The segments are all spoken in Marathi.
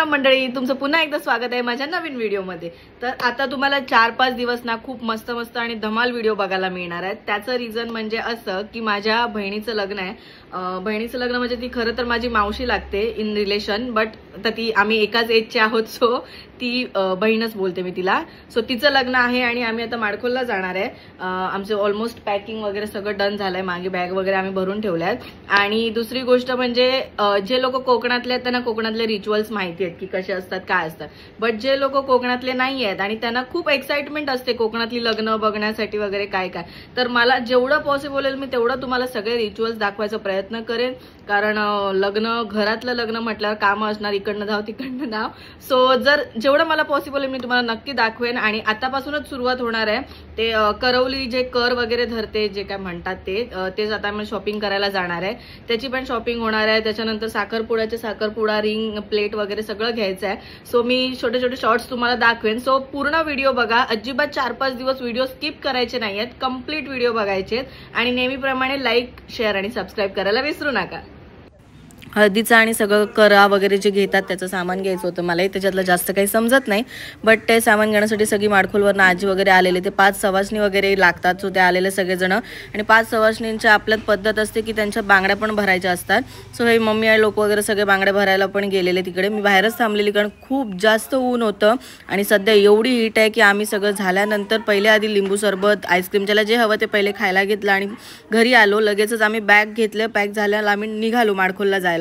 राम मंडळी, तुमचं पुन्हा एकदा स्वागत आहे माझ्या नवीन व्हिडिओमध्ये। तर आता तुम्हाला 4-5 दिवस ना खूप मस्त मस्त आणि धमाल व्हिडिओ बघायला मिळणार आहेत। त्याचं रिझन म्हणजे असं की माझ्या बहिणीचं लग्न आहे। बहिणीचं लग्न म्हणजे ती खरं तर माझी मावशी लागते इन रिलेशन, बट ती आम्ही एकाच एजचे आहोत, सो ती बहीणच बोलते मी तिला। सो तिचं लग्न आहे आणि आम्ही आता माडखोलला जाणार आहे। आमचं ऑलमोस्ट पॅकिंग वगैरे सगळं डन झालंय, मागे बॅग वगैरे आम्ही भरून ठेवल्यात। आणि दुसरी गोष्ट म्हणजे जे लोक कोकणातले आहेत त्यांना कोकणातले रिच्युअल्स माहिती आहेत की कसे असतात काय असतात, बट जे लोक कोकणातले नाही आहेत आणि त्यांना खूप एक्साइटमेंट असते कोकणातली लग्न बघण्यासाठी वगैरे काय काय, तर मला जेवढं पॉसिबल होईल मी तेवढं तुम्हाला सगळे रिच्युअल्स दाखवायचा प्रयत्न करेन। कारण लग्न घरातलं लग्न म्हटल्यावर कामं असणार, इकडनं धाव तिकडनं धाव। सो जेवढं मला पॉसिबल आहे मी तुम्हाला नक्की दाखवेन। आणि आतापासूनच सुरुवात होणार आहे। ते करवली जे कर वगैरे धरते जे काय म्हणतात तेच आता मी शॉपिंग करायला जाणार आहे, त्याची पण शॉपिंग होणार आहे। त्याच्यानंतर साखरपुडा रिंग प्लेट वगैरे सगळं घ्यायचं आहे। सो मी छोटे छोटे शॉर्ट्स तुम्हाला दाखवेन। सो पूर्ण व्हिडिओ बघा, अजिबात 4-5 दिवस व्हिडिओ स्किप करायचे नाहीयेत, कम्प्लीट व्हिडिओ बघायचे आणि नेहमीप्रमाणे लाईक शेअर आणि सबस्क्राईब करायला विसरू नका। हळदीचं आणि सगळं करा वगैरे जे घेतात त्याचं सामान घ्यायचं होतं, मलाही त्याच्यातलं जास्त काही समजत नाही, बट ते सामान घेण्यासाठी सगळी माडखोलवरनं आजी वगैरे आलेले, ते 5 सवासणी वगैरे लागतात। सो ते आलेले सगळेजण आणि 5 सवासणींच्या आपल्यात पद्धत असते की त्यांच्या बांगड्या पण भरायच्या असतात। सो हे मम्मी आणि लोक वगैरे सगळे बांगड्या भरायला पण गेलेले तिकडे। मी बाहेरच थांबलेली कारण खूप जास्त ऊन होतं आणि सध्या एवढी हीट आहे की आम्ही सगळं झाल्यानंतर पहिले आधी लिंबू सरबत आईस्क्रीम ज्याला जे हवं ते पहिले खायला घेतलं आणि घरी आलो। लगेचच आम्ही बॅग घेतलं, पॅक झाल्याला आम्ही निघालो माडखोलला जायला।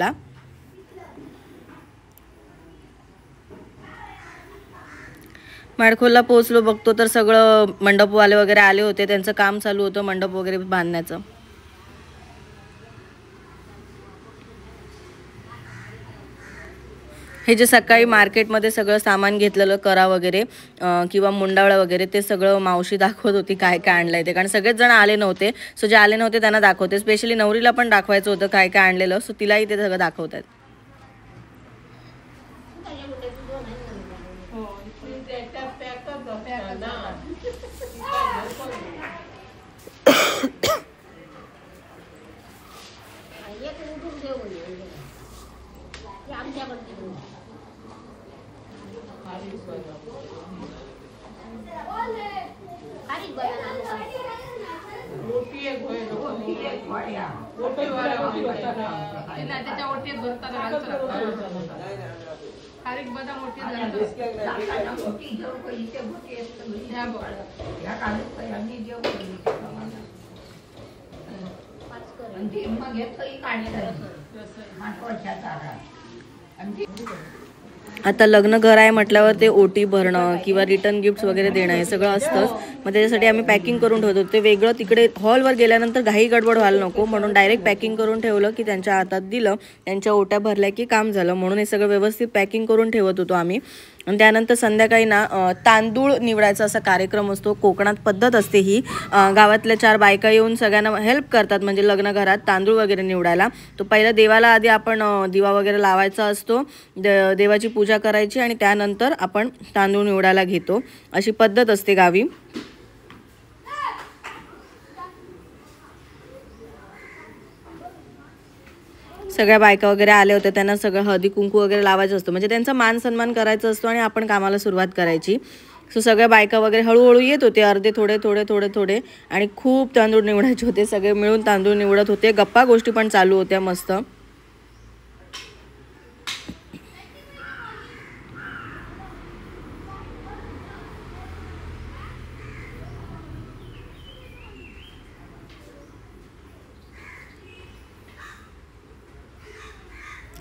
माडखोलला पोहोचलो, बघतो तर सगळं मंडपवाले वगैरे आले होते, त्यांचं काम चालू होतं मंडप वगैरे बांधण्याचं। हे जे सकाळी मार्केटमध्ये सगळं सामान घेतलेलं करा वगैरे किंवा मुंडावळा वगैरे ते सगळं मावशी दाखवत होती काय काय आणलंय ते, कारण सगळेच जण आले नव्हते। सो जे आले नव्हते त्यांना दाखवते, स्पेशली नवरीला पण दाखवायचं होतं काय काय आणलेलं, सो तिलाही ते सगळं दाखवतात। आता लग्न घर आहे म्हटल्यावर ते ओटी भरणं किंवा रिटर्न गिफ्ट्स वगैरे देणं हे सगळं असतंच। मग त्याच्यासाठी आम्ही पॅकिंग करून ठेवतो, ते वेगळं तिकडे हॉलवर गेल्यानंतर घाई गडबड व्हायला नको म्हणून डायरेक्ट पॅकिंग करून ठेवलं की त्यांच्या हातात दिलं, त्यांच्या ओट्या भरल्या की काम झालं, म्हणून हे सगळं व्यवस्थित पॅकिंग करून ठेवत होतो आम्ही। आणि त्यानंतर संध्याकाळी ना तांदूळ निवडायचा असा कार्यक्रम असतो, कोकणात पद्धत असते ही। गावातल्या 4 बायका येऊन सगळ्यांना हेल्प करतात, म्हणजे लग्न घरात तांदूळ वगैरे निवडायला। तो पहिला देवाला आधी आपण दिवा वगैरे लावायचा असतो, देवाची पूजा करायची आणि त्यानंतर आपण तांदूळ निवडायला घेतो, अशी पद्धत असते गावी। सगळ्या बायका वगैरे आले होते, त्यांना सगळं हळदी कुंकू वगैरे लावायचं असतं, म्हणजे त्यांचा मान सन्मान करायचा असतो आणि आपण कामाला सुरुवात करायची। सो सगळ्या बायका वगैरे हळूहळू येत होते, अर्धे थोडे थोडे थोडे थोडे, आणि खूप तांदूळ निवडायचे होते, सगळे मिळून तांदूळ निवडत होते, गप्पा गोष्टी पण चालू होत्या मस्त।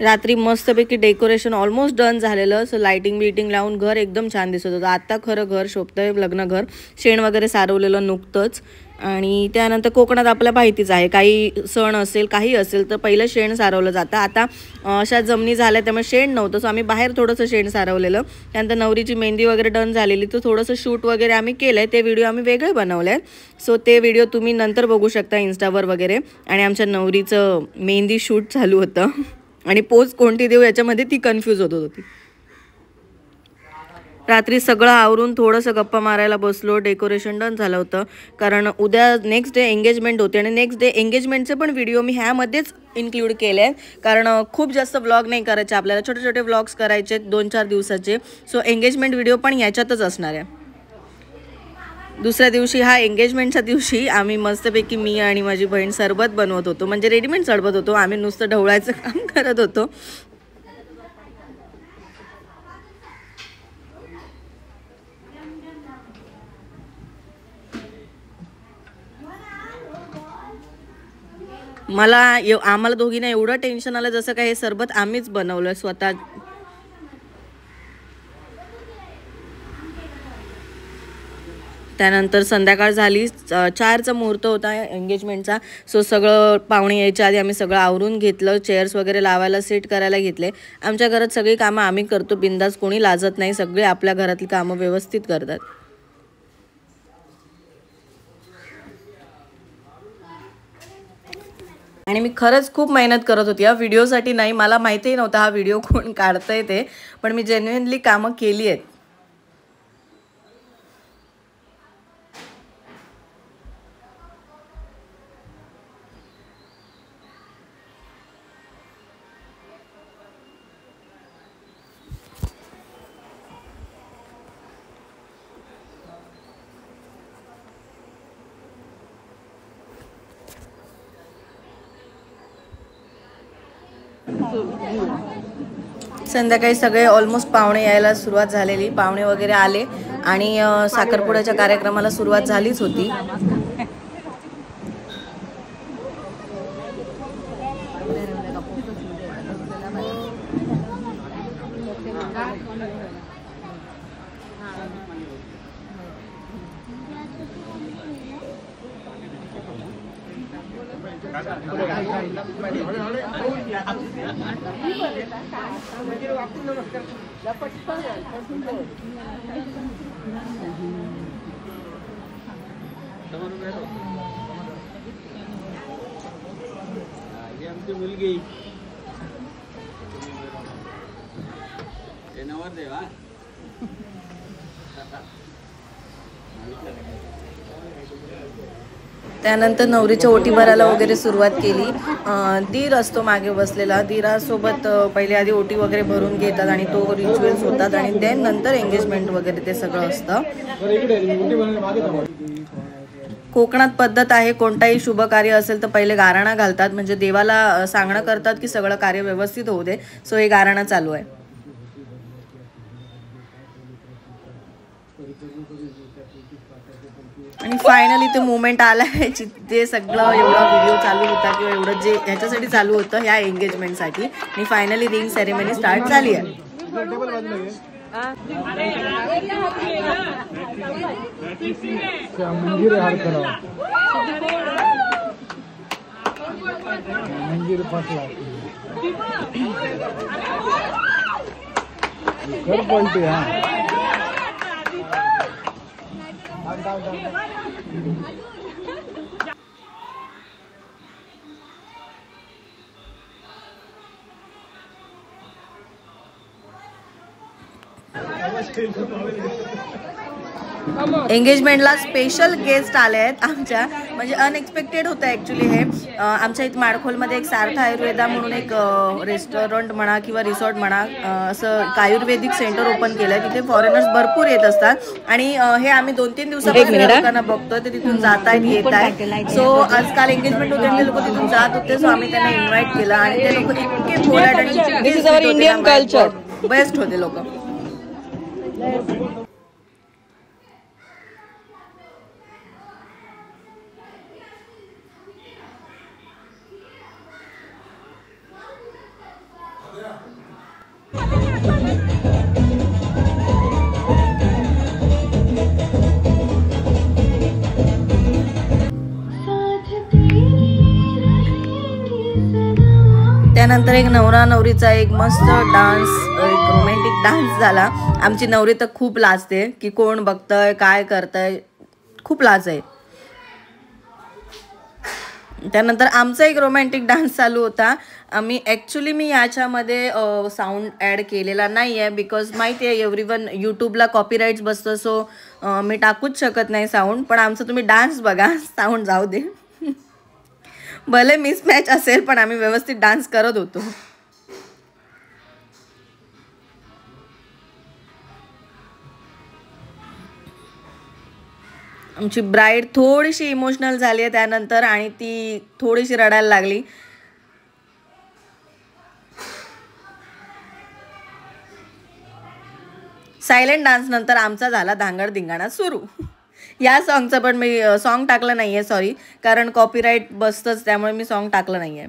रात्री मस्तपैकी डेकोरेशन ऑलमोस्ट डन झालेलं, सो लाइटिंग बिटिंग लावून घर एकदम छान दिसत होतं। आता खरं घर शोभतंय लग्न घर, शेण वगैरे सारवलेलं नुकतंच। आणि त्यानंतर कोकणात आपल्या माहितीच आहे, काही सण असेल काही असेल तर पहिलं शेण सारवलं जातं। आता अशा जमिनी झाल्या त्यामुळे शेण नव्हतं, सो आम्ही बाहेर थोडंसं शेण सारवलेलं। त्यानंतर नवरीची मेहंदी वगैरे डन झालेली, तर थोडंसं शूट वगैरे आम्ही केलंय, ते व्हिडिओ आम्ही वेगळे बनवले। सो ते व्हिडिओ तुम्ही नंतर बघू शकता इंस्टावर वगैरे। आणि आमच्या नवरीचं मेहंदी शूट चालू होतं आणि पोज कोणती देऊ याच्यामध्ये ती कन्फ्यूज होत होती। रात्री सगळं आवरून थोडंसं गप्पा मारायला बसलो. डेकोरेशन डन झालं होतं कारण उद्या नेक्स्ट डे एंगेजमेंट होते आणि नेक्स्ट डे एंगेजमेंटचे पण व्हिडिओ मी ह्यामध्येच इन्क्लूड केले आहेत कारण खूप जास्त व्लॉग नाही करायचे आपल्याला, छोटे छोटे व्लॉग्स करायचे 2-4 दिवसाचे. सो एंगेजमेंट व्हिडिओ पण याच्यातच असणार आहे. दुसऱ्या दिवशी हा एंगेजमेंटच्या दिवशी आम्ही मस्तपैकी मी आणि माझी बहीण सरबत बनवत होतो, म्हणजे रेडीमेड सरबत होतो, आम्ही नुसतं ढवळायचं काम करत होतो. आम्हाला दोघींना एवढं टेन्शन आलं जसं काय हे सरबत आम्हीच बनवलं स्वतः. त्यानंतर संध्याकाळ झाली, 4चा मुहूर्त होता एंगेजमेंटचा. सो सगळं पाहुणे यायच्या आधी आम्ही सगळं आवरून घेतलं, चेअर्स वगैरे लावायला सेट करायला घेतले. आमच्या घरात सगळी कामं आम्ही करतो बिंदास, कोणी लाजत नाही, सगळे आपल्या घरातली कामं व्यवस्थित करतात. आणि मी खरंच खूप मेहनत करत होती या व्हिडिओसाठी. नाही, मला माहितीही नव्हतं हा व्हिडिओ कोण काढतंय ते, पण मी जेन्युइनली कामं केली आहेत. संध्याकाळी सगळे ऑलमोस्ट पाहुणे यायला सुरुवात झालेली, पाहुणे वगैरे आले आणि साखरपुड्याच्या कार्यक्रमाला सुरुवात झालीच होती. मुलगी नवरदेवा त्यानंतर नवरीच्या ओटी भरायला वगैरे सुरुवात केली. दीर असतो मागे बसलेला, दीरासोबत पहिले आधी ओटी वगैरे भरून घेतात आणि तो रिच्युअल्स होतात आणि देन नंतर एंगेजमेंट वगैरे ते सगळं असतं. कोकणात पद्धत आहे, कोणताही शुभ कार्य असेल तर पहिले गाराणा घालतात, म्हणजे देवाला सांगणं करतात की सगळं कार्य व्यवस्थित होऊ दे. सो हे गाराणा चालू आहे. आणि फायनली ते मोमेंट आला आहे जिथे सगळं एवढा व्हिडिओ चालू होता किंवा एवढं जे ह्याच्यासाठी चालू होतं ह्या एंगेजमेंटसाठी, आणि फायनली रिंग सेरेमनी स्टार्ट झाली आहे. एंगेजमेंटला स्पेशल गेस्ट आले आहेत आमच्या, म्हणजे अनएक्सपेक्टेड होतं ॲक्च्युली हे. आमच्या इथं माडखोलमध्ये एक सार्थ आयुर्वेदा म्हणून एक रेस्टॉरंट म्हणा किंवा रिसॉर्ट म्हणा, असं आयुर्वेदिक सेंटर ओपन केलं आहे. तिथे फॉरेनर्स भरपूर येत असतात आणि हे आम्ही 2-3 दिवसापासून लोकांना बघतोय, ते तिथून जात आहेत येत आहेत. सो आजकाल एंगेजमेंट होते ते लोक तिथून जात होते, सो आम्ही त्यांना इन्व्हाइट केलं आणि ते लोक इतके पोलाइट आणि इंडियन कल्चर बेस्ट होते लोक. त्यानंतर एक नवरा नवरीचा एक मस्त डान्स, एक रोमॅन्टिक डान्स झाला. आमची नवरी तर खूप लाजते की कोण बघतंय काय करतंय, खूप लाज आहे. त्यानंतर आमचा एक रोमॅन्टिक डान्स चालू होता. मी याच्यामध्ये साऊंड ॲड केलेला नाही आहे, बिकॉज माहिती आहे एव्हरीवन यूट्यूबला कॉपीराईट्स बसतं, सो मी टाकूच शकत नाही साऊंड. पण आमचं तुम्ही डान्स बघा, साऊंड जाऊ दे. भले मिसमॅच असेल पण आम्ही व्यवस्थित डान्स करत होतो. आमची ब्राईड थोडीशी इमोशनल झाली आहे त्यानंतर आणि ती थोडीशी रडायला लागली. सायलेंट डान्स नंतर आमचा झाला धांगड धिंगाणा सुरू. या सॉन्गचं पण मी सॉन्ग टाकलं नाही आहे, सॉरी, कारण कॉपीराईट बसतंच, त्यामुळे मी सॉन्ग टाकलं नाही आहे.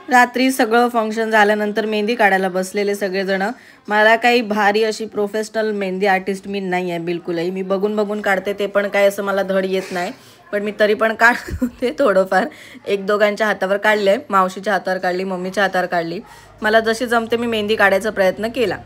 रात्री सगळं फंक्शन झाल्यानंतर मेहंदी काढायला बसलेले सगळेजण. मला काही भारी अशी प्रोफेशनल मेहंदी आर्टिस्ट मी नाही आहे बिलकुलही. मी बघून बघून काढते, ते पण काय असं मला धड येत नाही, पण मी तरी पण काढत होते थोडंफार. एक दोघांच्या हातावर काढले, मावशीच्या हातावर काढली, मम्मीच्या हातावर काढली. मला जशी जमते मी मेहंदी काढायचा प्रयत्न केला.